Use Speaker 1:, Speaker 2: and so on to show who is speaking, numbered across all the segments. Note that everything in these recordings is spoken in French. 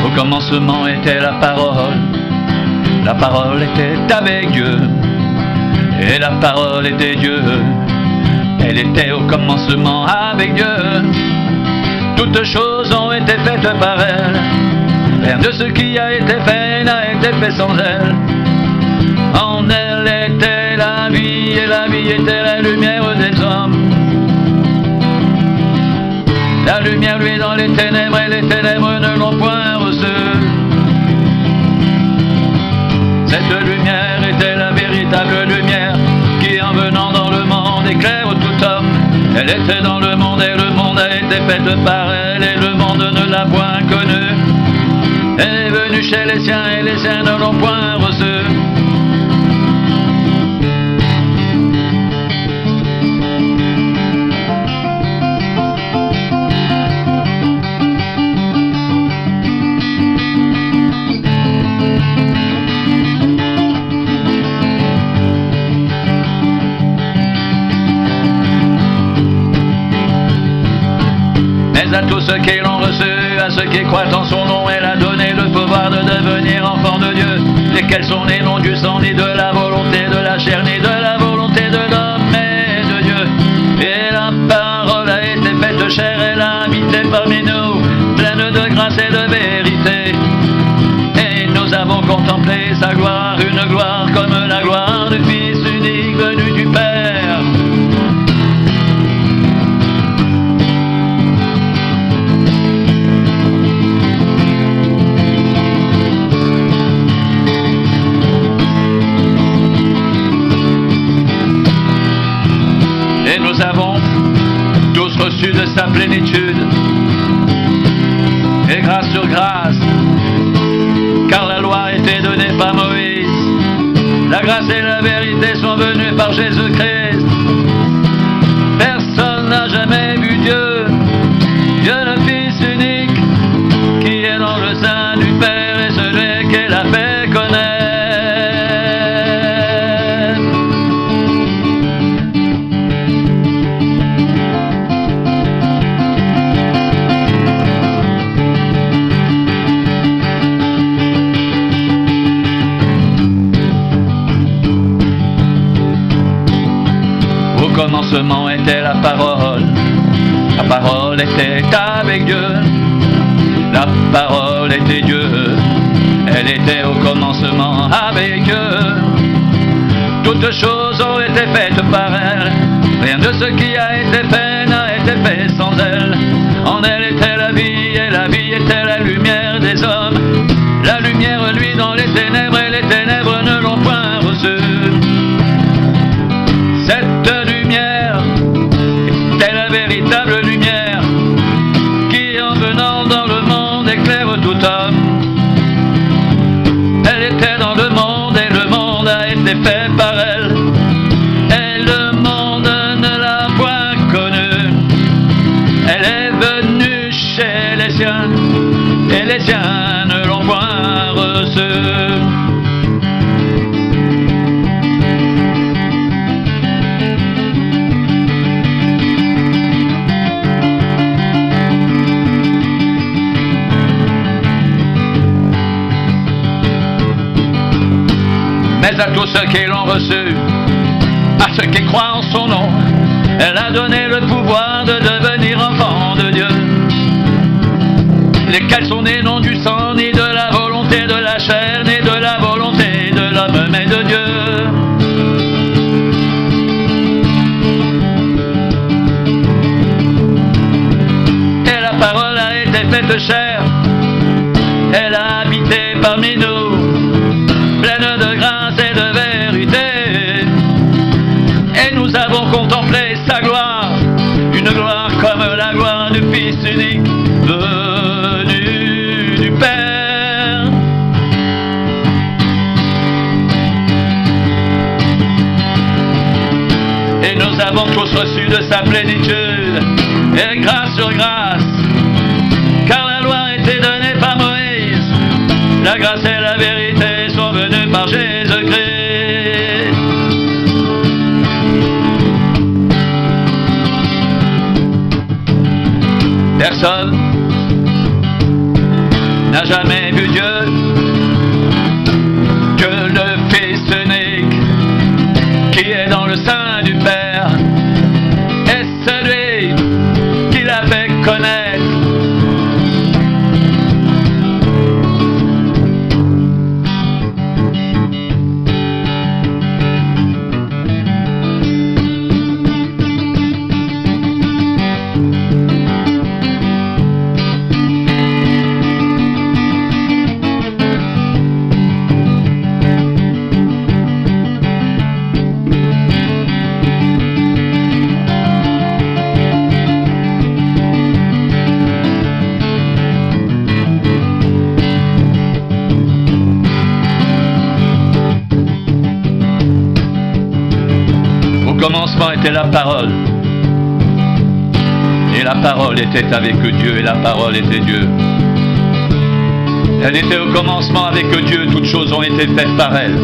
Speaker 1: Au commencement était la parole était avec Dieu, et la parole était Dieu. Elle était au commencement avec Dieu. Toutes choses ont été faites par elle, rien de ce qui a été fait n'a été fait sans elle. En elle était la vie, et la vie était la lumière des hommes. La lumière lui est dans les ténèbres, et les ténèbres ne l'ont point reçue. Cette lumière était la véritable lumière qui, en venant dans le monde, éclaire tout homme. Elle était dans le monde, et le monde a été fait par elle, et le monde ne l'a point connue. Elle est venue chez les siens, et les siens ne l'ont point reçue. À tous ceux qui l'ont reçu, à ceux qui croient en son nom, elle a donné le pouvoir de devenir enfants de Dieu, lesquels sont nés non du sang, ni de la volonté de la chair, ni de la volonté de l'homme, mais de Dieu. Et la parole a été faite chair, elle a habité parmi nous, pleine de grâce et de vérité. Et nous avons contemplé sa gloire, une gloire comme la gloire du Fils unique venu du Père. Et nous avons tous reçu de sa plénitude, et grâce sur grâce, car la loi a été donnée par Moïse, la grâce et la vérité sont venues par Jésus-Christ. Personne n'a jamais vu Dieu, Dieu le Fils unique, qui est dans le sein du Père, et celui qui l'a fait connaître. Au commencement était la parole était avec Dieu, la parole était Dieu, elle était au commencement avec Dieu. Toutes choses ont été faites par elle, rien de ce qui a été fait n'a été fait sans elle. En elle était la vie, et la vie était la lumière des hommes. La lumière lui dans les ténèbres, et les ténèbres ne l'ont point reçue. Cette lumière était la véritable lumière qui, en venant dans le monde, éclaire tout homme. Elle était dans le monde, et le monde a été fait par elle, et le monde ne l'a point connue. Elle est venue chez les siens, et les siens ne l'ont point reçue. Mais à tous ceux qui l'ont reçu, à ceux qui croient en son nom, elle a donné le pouvoir de devenir enfants de Dieu, lesquels sont nés non du sang, ni de la volonté de la chair, ni de la volonté de l'homme, mais de Dieu. Et la parole a été faite chair, elle a habité parmi nous, pleine de grâce et de vérité. Et nous avons contemplé sa gloire, une gloire comme la gloire du Fils unique venu du Père. Et nous avons tous reçu de sa plénitude, et grâce sur grâce, car la loi a été donnée par Moïse, la grâce et la vérité sont venues par Jésus-Christ. personne n'a jamais vu Dieu que le Fils unique qui est dans le sein du Père est celui qui l'a fait connaître. Au commencement était la parole, et la parole était avec Dieu, et la parole était Dieu. Elle était au commencement avec Dieu, toutes choses ont été faites par elle,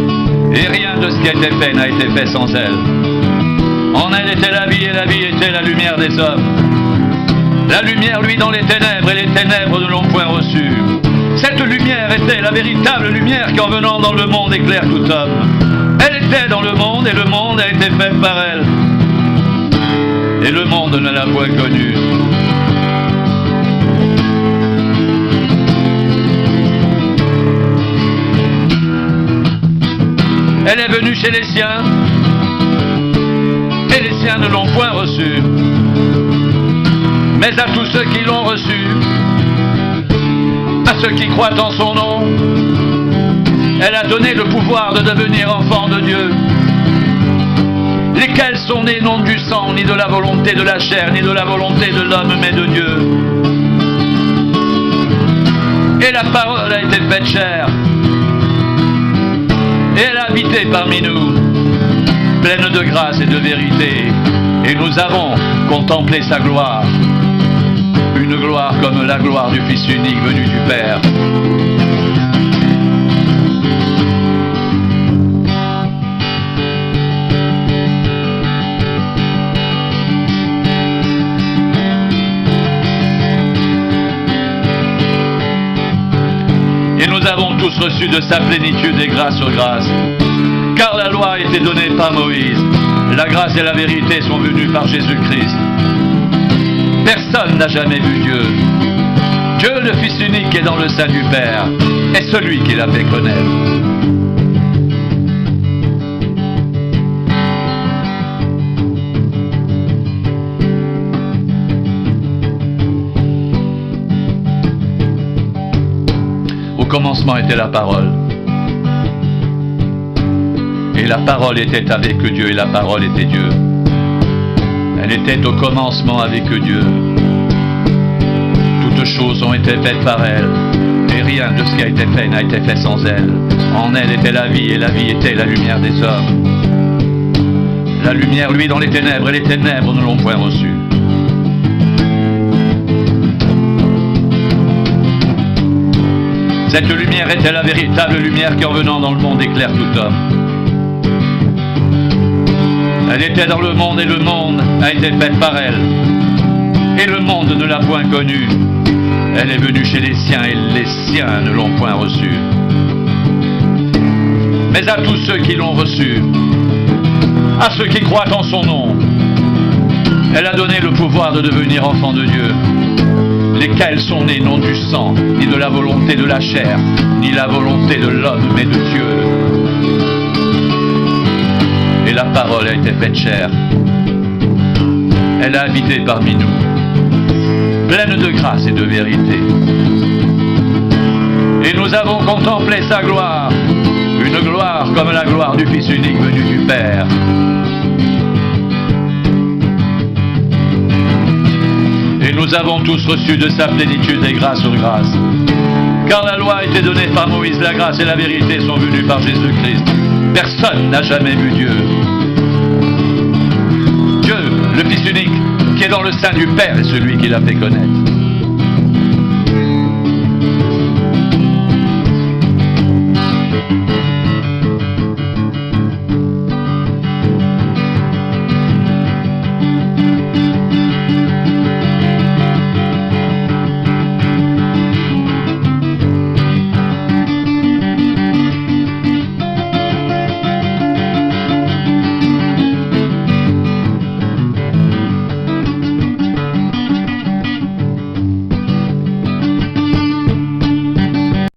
Speaker 1: et rien de ce qui a été fait n'a été fait sans elle. En elle était la vie, et la vie était la lumière des hommes. La lumière, lui, dans les ténèbres, et les ténèbres ne l'ont point reçue. Cette lumière était la véritable lumière qui, en venant dans le monde, éclaire tout homme. Elle était dans le monde, et le monde a été fait par elle. Et le monde ne l'a point connue. Elle est venue chez les siens, et les siens ne l'ont point reçue. Mais à tous ceux qui l'ont reçue, à ceux qui croient en son nom, elle a donné le pouvoir de devenir enfants de Dieu, lesquels sont nés non du sang, ni de la volonté de la chair, ni de la volonté de l'homme, mais de Dieu. Et la parole a été faite chair, et elle a habité parmi nous, pleine de grâce et de vérité, et nous avons contemplé sa gloire, une gloire comme la gloire du Fils unique venu du Père. Et nous avons tous reçu de sa plénitude et grâce sur grâce. Car la loi a été donnée par Moïse, la grâce et la vérité sont venues par Jésus-Christ. Personne n'a jamais vu Dieu. Dieu, le Fils unique qui est dans le sein du Père, est celui qui l'a fait connaître. Au commencement était la parole. Et la parole était avec Dieu, et la parole était Dieu. Elle était au commencement avec Dieu. Toutes choses ont été faites par elle, et rien de ce qui a été fait n'a été fait sans elle. En elle était la vie, et la vie était la lumière des hommes. La lumière, lui, dans les ténèbres, et les ténèbres ne l'ont point reçue. Cette lumière était la véritable lumière qui, en venant dans le monde, éclaire tout homme. Elle était dans le monde, et le monde a été fait par elle. Et le monde ne l'a point connue. Elle est venue chez les siens, et les siens ne l'ont point reçue. Mais à tous ceux qui l'ont reçue, à ceux qui croient en son nom, elle a donné le pouvoir de devenir enfants de Dieu, lesquels sont nés non du sang, ni de la volonté de la chair, ni la volonté de l'homme, mais de Dieu. Et la parole a été faite chair. Elle a habité parmi nous, pleine de grâce et de vérité. Et nous avons contemplé sa gloire, une gloire comme la gloire du Fils unique venu du Père. Et nous avons tous reçu de sa plénitude et grâce sur grâce. Car la loi a été donnée par Moïse, la grâce et la vérité sont venues par Jésus-Christ. Personne n'a jamais vu Dieu. Dieu, le Fils unique, qui est dans le sein du Père, est celui qui l'a fait connaître.